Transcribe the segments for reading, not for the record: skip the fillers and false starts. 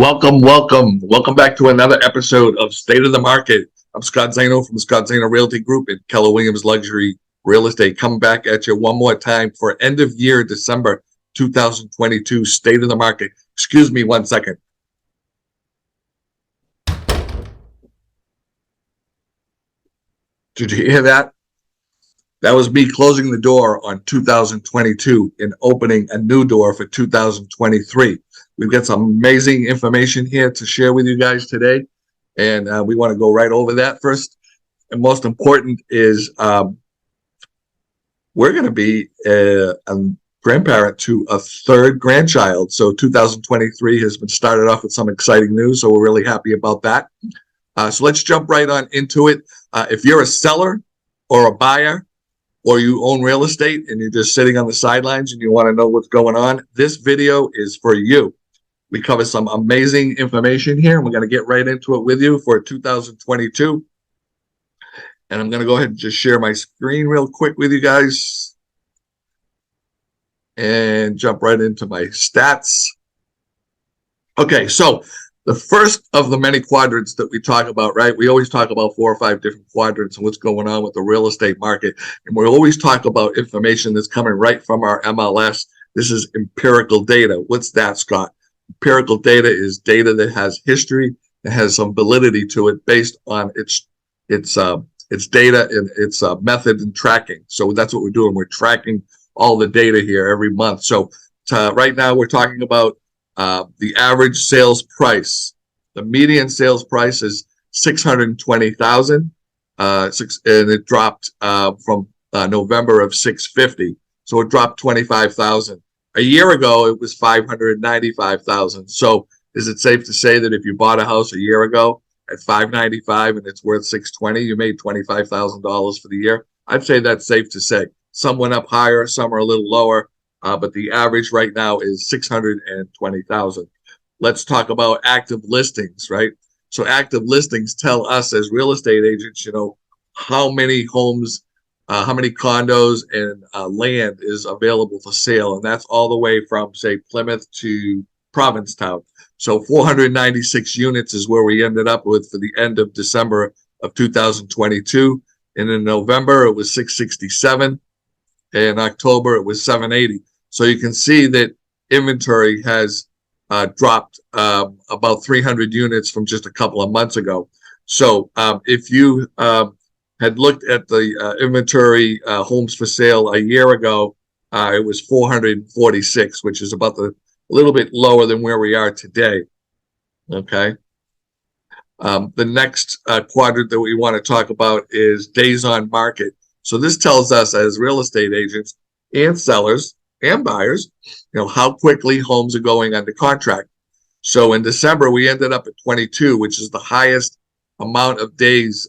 Welcome back to another episode of State of the Market. I'm Scott Zaino from the Scott Zaino Realty Group and Keller Williams Luxury Real Estate. Coming back at you one more time for end of year December 2022 State of the Market. Excuse me one second. Did you hear that? That was me closing the door on 2022 and opening a new door for 2023. We've got some amazing information here to share with you guys today, and we want to go right over that first. And most important is we're going to be a grandparent to a third grandchild. So 2023 has been started off with some exciting news, so we're really happy about that. So let's jump right on into it. If you're a seller or a buyer, or you own real estate and you're just sitting on the sidelines and you want to know what's going on, this video is for you. We cover some amazing information here, and we're going to get right into it with you for 2022. And I'm going to go ahead and just share my screen real quick with you guys and jump right into my stats. Okay, so the first of the many quadrants that we talk about, right? We always talk about 4 or 5 different quadrants and what's going on with the real estate market. And we always talk about information that's coming right from our MLS. This is empirical data. What's that, Scott? Empirical data is data that has history, that has some validity to it based on its data and its method and tracking. So that's what we're doing. We're tracking all the data here every month. So right now we're talking about the average sales price. The median sales price is $620,000, and it dropped from November of $650. So it dropped $25,000. A year ago, it was $595,000. So is it safe to say that if you bought a house a year ago at $595 and it's worth $620, you made $25,000 for the year? I'd say that's safe to say. Some went up higher, some are a little lower. But the average right now is 620,000. Let's talk about active listings, right? So active listings tell us as real estate agents, how many homes, how many condos and land is available for sale. And that's all the way from, say, Plymouth to Provincetown. So 496 units is where we ended up with for the end of December of 2022. And in November, it was 667. In October, it was 780. So you can see that inventory has dropped about 300 units from just a couple of months ago. So if you had looked at the inventory homes for sale a year ago, it was 446, which is about a little bit lower than where we are today. Okay. The next quadrant that we want to talk about is days on market. So this tells us as real estate agents and sellers and buyers, how quickly homes are going under contract. So in December, we ended up at 22, which is the highest amount of days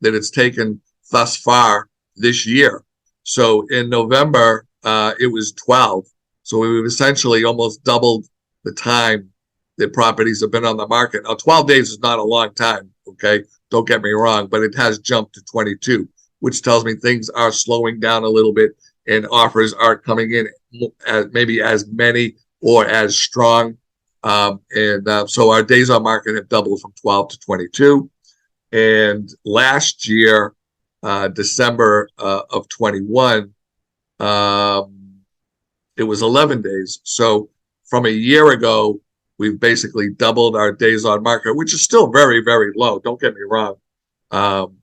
that it's taken thus far this year. So in November, it was 12. So we've essentially almost doubled the time that properties have been on the market. Now, 12 days is not a long time, okay? Don't get me wrong, but it has jumped to 22, which tells me things are slowing down a little bit and offers are coming in as maybe as many or as strong. So our days on market have doubled from 12 to 22. And last year, December of 21, it was 11 days. So from a year ago, we've basically doubled our days on market, which is still very, very low. Don't get me wrong. So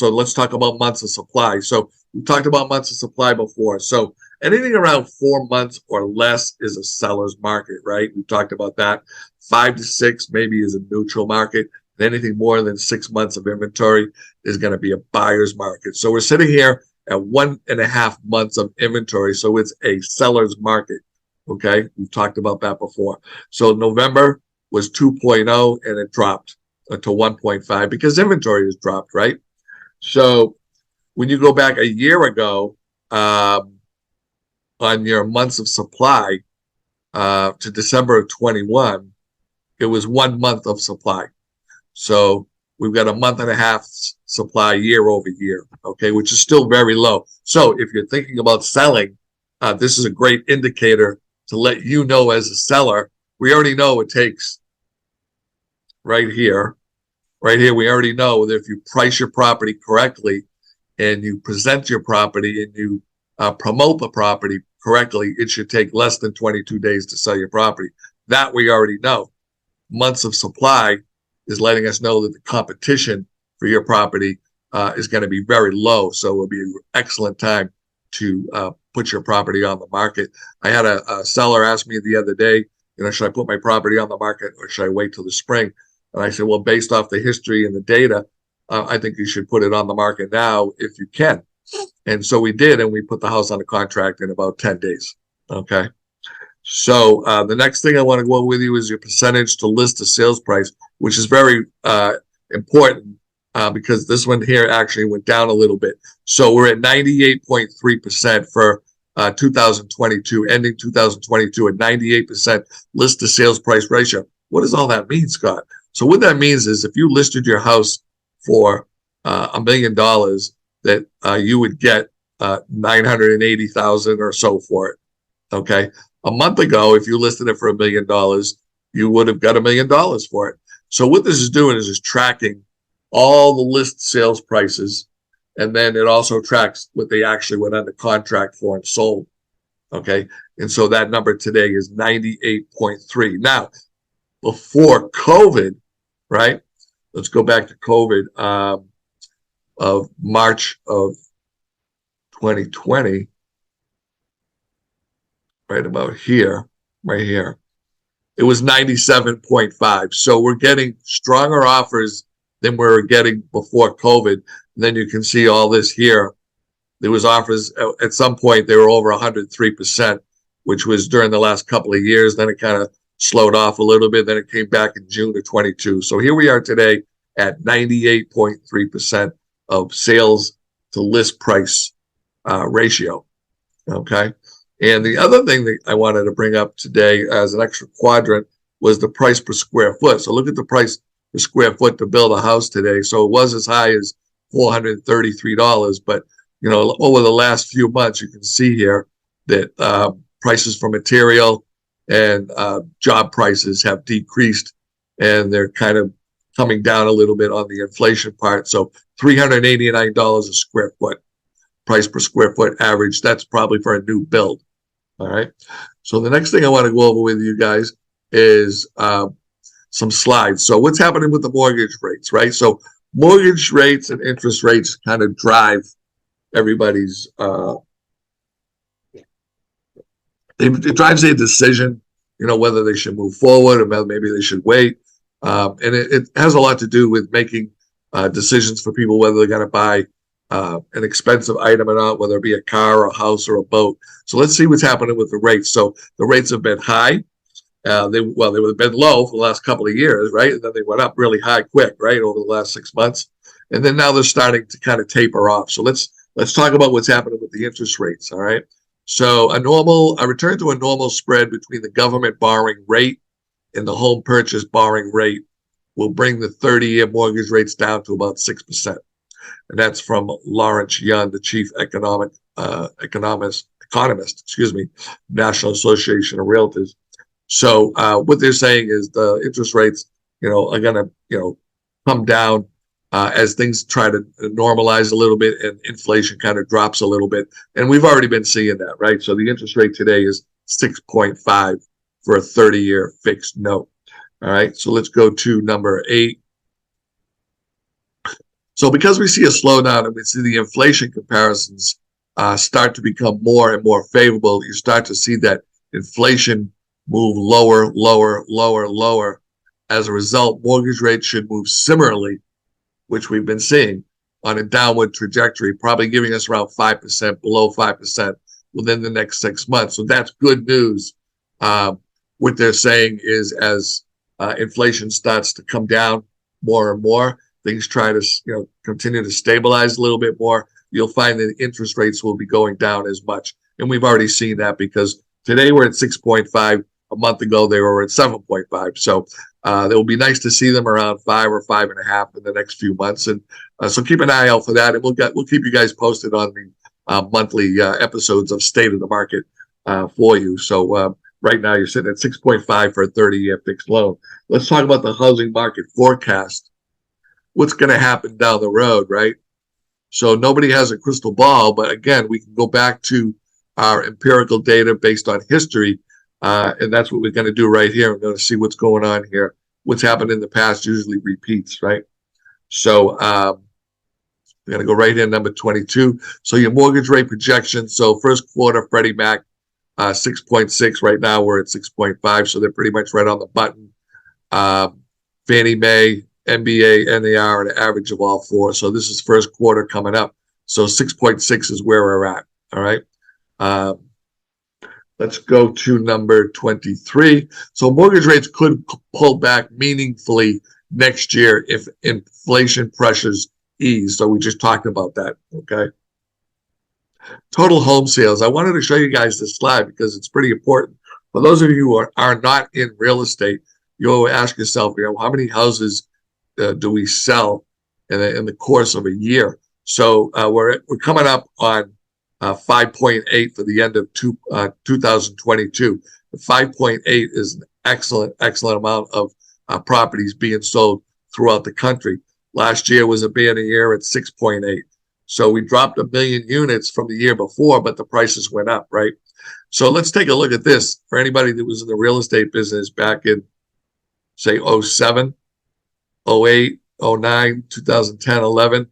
let's talk about months of supply. So we talked about months of supply before. So anything around 4 months or less is a seller's market, right? We talked about that. 5 to 6 maybe is a neutral market. And anything more than 6 months of inventory is going to be a buyer's market. So we're sitting here at 1.5 months of inventory. So it's a seller's market. Okay. We've talked about that before. So November was 2.0 and it dropped to 1.5 because inventory has dropped, right? So when you go back a year ago on your months of supply to December of 21, it was 1 month of supply. So we've got a month and a half supply year over year, okay, which is still very low. So if you're thinking about selling, this is a great indicator to let you know as a seller we already know it takes right here, we already know that if you price your property correctly and you present your property and you promote the property correctly, it should take less than 22 days to sell your property. That we already know. Months of supply is letting us know that the competition for your property is going to be very low. So it will be an excellent time to put your property on the market. I had a seller ask me the other day, should I put my property on the market or should I wait till the spring? And I said, well, based off the history and the data, I think you should put it on the market now if you can. And so we did, and we put the house on a contract in about 10 days. Okay. So the next thing I want to go over with you is your percentage to list the sales price, which is very important because this one here actually went down a little bit. So we're at 98.3% for 2022, ending 2022 at 98% list to sales price ratio. What does all that mean, Scott? So what that means is if you listed your house for $1 million, that you would get 980,000 or so for it. Okay. A month ago, if you listed it for $1 million, you would have got $1 million for it. So what this is doing is tracking all the list sales prices, and then it also tracks what they actually went under contract for and sold. Okay. And so that number today is 98.3. Now, before COVID, right? Let's go back to COVID of March of 2020, right about here, right here. It was 97.5. So we're getting stronger offers than we were getting before COVID. And then you can see all this here. There was offers at some point, they were over 103%, which was during the last couple of years. Then it kind of slowed off a little bit. Then it came back in June of 22. So here we are today at 98.3% of sales to list price ratio. Okay. And the other thing that I wanted to bring up today as an extra quadrant was the price per square foot. So look at the price per square foot to build a house today. So it was as high as $433, but over the last few months, you can see here that prices for material and job prices have decreased, and they're kind of coming down a little bit on the inflation part. So $389 a square foot, price per square foot average. That's probably for a new build. All right. So the next thing I want to go over with you guys is some slides. So what's happening with the mortgage rates, right? So mortgage rates and interest rates kind of drive everybody's, it drives their decision, whether they should move forward or maybe they should wait. And it has a lot to do with making decisions for people, whether they're going to buy an expensive item or not, whether it be a car, a house, or a boat. So let's see what's happening with the rates. So the rates have been high. They have been low for the last couple of years, right? And then they went up really high quick, right, over the last 6 months. And then now they're starting to kind of taper off. So let's talk about what's happening with the interest rates, all right? So a return to a normal spread between the government borrowing rate and the home purchase borrowing rate will bring the 30-year mortgage rates down to about 6%. And that's from Lawrence Young, the chief economist, National Association of Realtors. So what they're saying is the interest rates, are going to, come down as things try to normalize a little bit and inflation kind of drops a little bit. And we've already been seeing that, right? So the interest rate today is 6.5 for a 30-year fixed note. All right. So let's go to number 8. So because we see a slowdown and we see the inflation comparisons start to become more and more favorable, you start to see that inflation move lower, lower, lower, lower. As a result, mortgage rates should move similarly, which we've been seeing on a downward trajectory, probably giving us around 5%, below 5% within the next 6 months. So that's good news. What they're saying is as inflation starts to come down more and more, things try to continue to stabilize a little bit more, you'll find that interest rates will be going down as much. And we've already seen that because today we're at 6.5. A month ago, they were at 7.5. So it will be nice to see them around 5 or 5.5 in the next few months. And so keep an eye out for that. And we'll keep you guys posted on the monthly episodes of State of the Market for you. So Right now, you're sitting at 6.5 for a 30-year fixed loan. Let's talk about the housing market forecast. What's going to happen down the road, right? So nobody has a crystal ball, but again, we can go back to our empirical data based on history, and that's what we're going to do right here. We're going to see what's going on here. What's happened in the past usually repeats, right? So we're going to go right here, number 22. So your mortgage rate projection. So first quarter, Freddie Mac, 6.6. Right now, we're at 6.5, so they're pretty much right on the button. Fannie Mae, MBA, NAR, an average of all four. So this is first quarter coming up. So 6.6 is where we're at. All right. Let's go to number 23. So mortgage rates could pull back meaningfully next year if inflation pressures ease. So we just talked about that. Okay. Total home sales. I wanted to show you guys this slide because it's pretty important. For those of you who are not in real estate, you'll ask yourself, how many houses do we sell in the course of a year? So we're coming up on 5.8 for the end of 2022. 5.8 is an excellent amount of properties being sold throughout the country. Last year was a banner year at 6.8. So we dropped 1 million units from the year before, but the prices went up, right? So let's take a look at this. For anybody that was in the real estate business back in, say, 07, 08, 09, 2010, 11,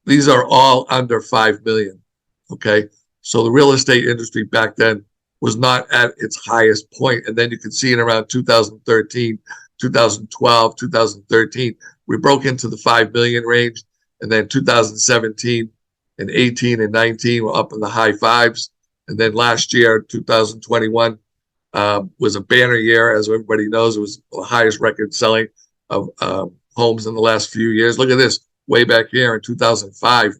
these are all under 5 million, okay? So the real estate industry back then was not at its highest point. And then you can see in around 2013, 2012, 2013, we broke into the 5 million range. And then 2017 and 18 and 19 were up in the high fives. And then last year, 2021, was a banner year. As everybody knows, it was the highest record selling of homes in the last few years. Look at this, way back here in 2005.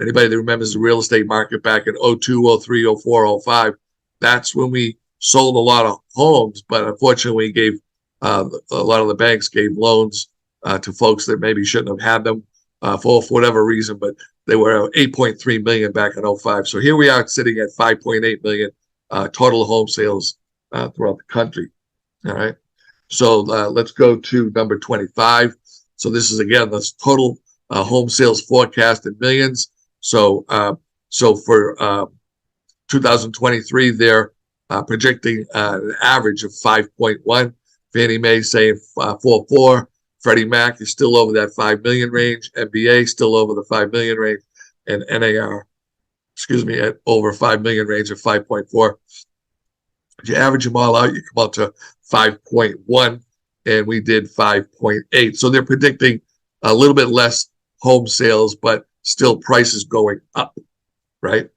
Anybody that remembers the real estate market back in 02, 03, 04, 05, that's when we sold a lot of homes. But unfortunately, a lot of the banks gave loans to folks that maybe shouldn't have had them. For whatever reason, but they were 8.3 million back in 05. So here we are sitting at 5.8 million total home sales throughout the country. All right. So let's go to number 25. So this is, again, the total home sales forecast in millions. So for 2023, they're projecting an average of 5.1. Fannie Mae saying 4.4. Freddie Mac is still over that 5 million range. MBA still over the 5 million range, and NAR, at over 5 million range of 5.4. If you average them all out, you come out to 5.1, and we did 5.8. So they're predicting a little bit less home sales, but still prices going up, right,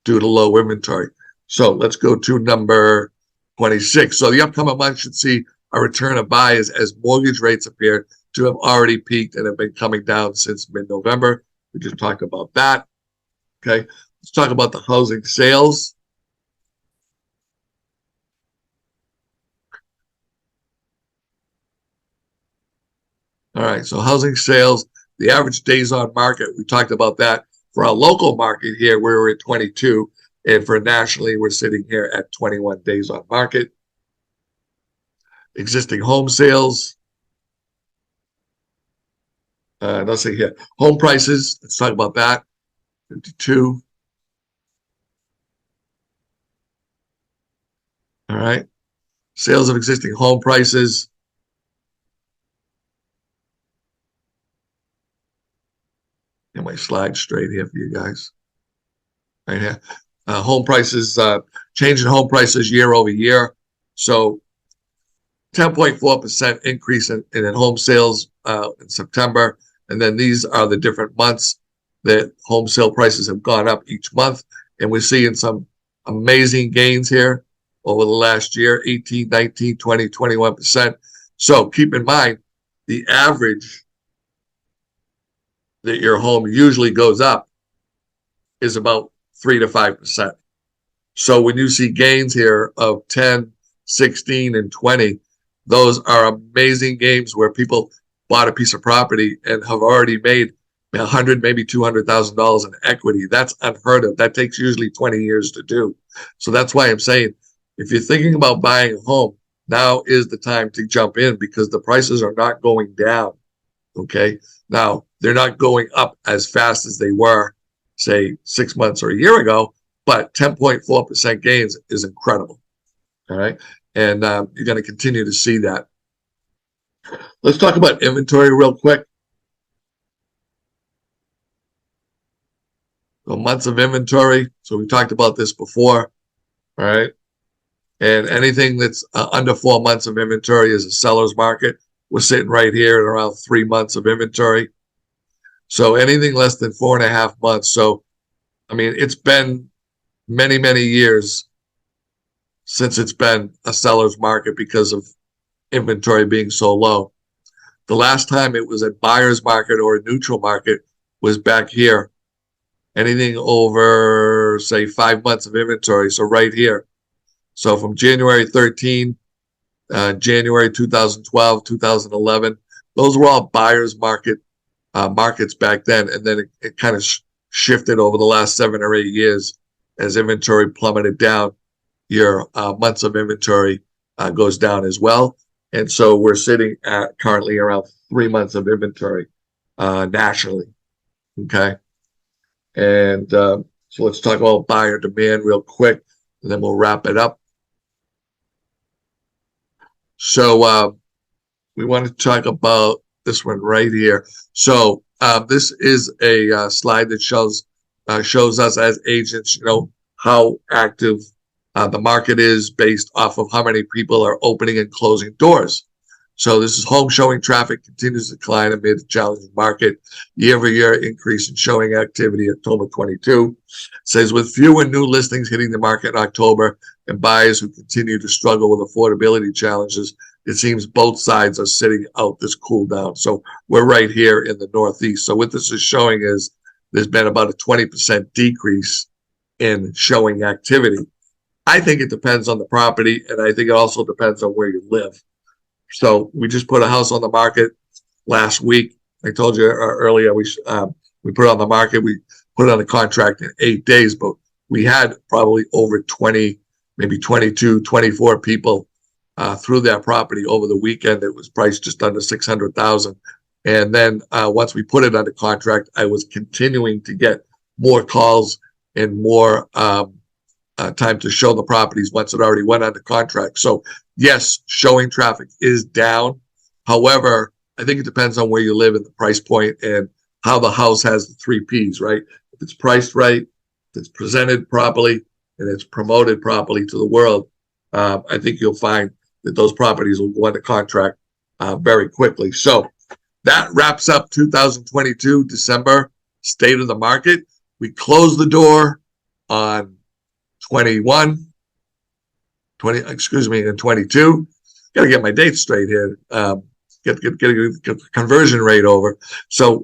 due to low inventory. So let's go to number 26. So the upcoming month should see a return of buyers as mortgage rates appear to have already peaked and have been coming down since mid-November. We just talked about that. Okay, let's talk about the housing sales. All right, so housing sales, the average days on market, we talked about that. For our local market here, we're at 22, and for nationally, we're sitting here at 21 days on market. Existing home sales. Let's see here. Home prices. Let's talk about that. 52. All right. Sales of existing home prices. Get my slide straight here for you guys. Right here. Home prices, change in home prices year over year. So 10.4% increase in home sales in September. And then these are the different months that home sale prices have gone up each month. And we're seeing some amazing gains here over the last year, 18, 19, 20, 21%. So keep in mind, the average that your home usually goes up is about 3 to 5%. So when you see gains here of 10, 16, and 20, those are amazing gains where people bought a piece of property and have already made $100,000, maybe $200,000 in equity. That's unheard of. That takes usually 20 years to do. So that's why I'm saying if you're thinking about buying a home, now is the time to jump in because the prices are not going down. Okay. Now they're not going up as fast as they were, say, 6 months or a year ago, but 10.4% gains is incredible. All right. And you're going to continue to see that. Let's talk about inventory real quick. So months of inventory. So we talked about this before. All right. And anything that's under 4 months of inventory is a seller's market. We're sitting right here at around 3 months of inventory. So anything less than 4.5 months. So, I mean, it's been many, many years since it's been a seller's market because of inventory being so low. The last time it was a buyer's market or a neutral market was back here. Anything over, say, 5 months of inventory. So right here. So from January 13, January 2012, 2011, those were all buyer's markets back then. And then it kind of shifted over the last 7 or 8 years as inventory plummeted down. Your months of inventory goes down as well. And so we're sitting at currently around 3 months of inventory nationally. Okay. And so let's talk about buyer demand real quick, and then we'll wrap it up. So we want to talk about this one right here. So this is a slide that shows us as agents, how active the market is based off of how many people are opening and closing doors. So this is home showing traffic continues to decline amid the challenging market. Year-over-year increase in showing activity, October 22. Says with fewer new listings hitting the market in October and buyers who continue to struggle with affordability challenges, it seems both sides are sitting out this cool down. So we're right here in the Northeast. So what this is showing is there's been about a 20% decrease in showing activity. I think it depends on the property, and I think it also depends on where you live. So we just put a house on the market last week. I told you earlier we put it on the market. We put it on the contract in 8 days, but we had probably over 20, maybe 22, 24 people through that property over the weekend. It was priced just under $600,000. And then once we put it under contract, I was continuing to get more calls and more time to show the properties once it already went under contract. So yes, showing traffic is down. However, I think it depends on where you live and the price point and how the house has the 3 Ps, right? If it's priced right, if it's presented properly, and it's promoted properly to the world, I think you'll find that those properties will go under contract very quickly. So that wraps up 2022 December state of the market. We closed the door on 22. Got to get my dates straight here. Get the conversion rate over. So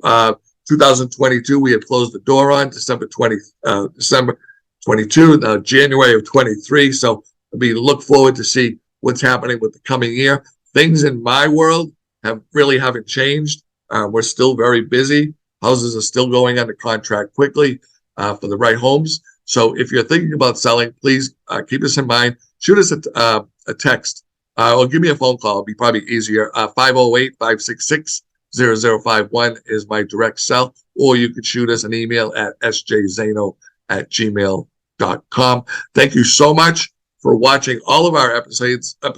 2022, we had closed the door on December 22, January of 23. So we look forward to see what's happening with the coming year. Things in my world haven't changed. We're still very busy. Houses are still going under contract quickly for the right homes. So if you're thinking about selling, please keep us in mind. Shoot us a text or give me a phone call. It'll be probably easier. 508-566-0051 is my direct cell. Or you could shoot us an email at sjzaino@gmail.com. Thank you so much for watching all of our episodes in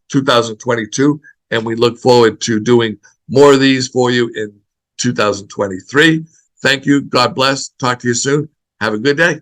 2022. And we look forward to doing more of these for you in 2023. Thank you. God bless. Talk to you soon. Have a good day.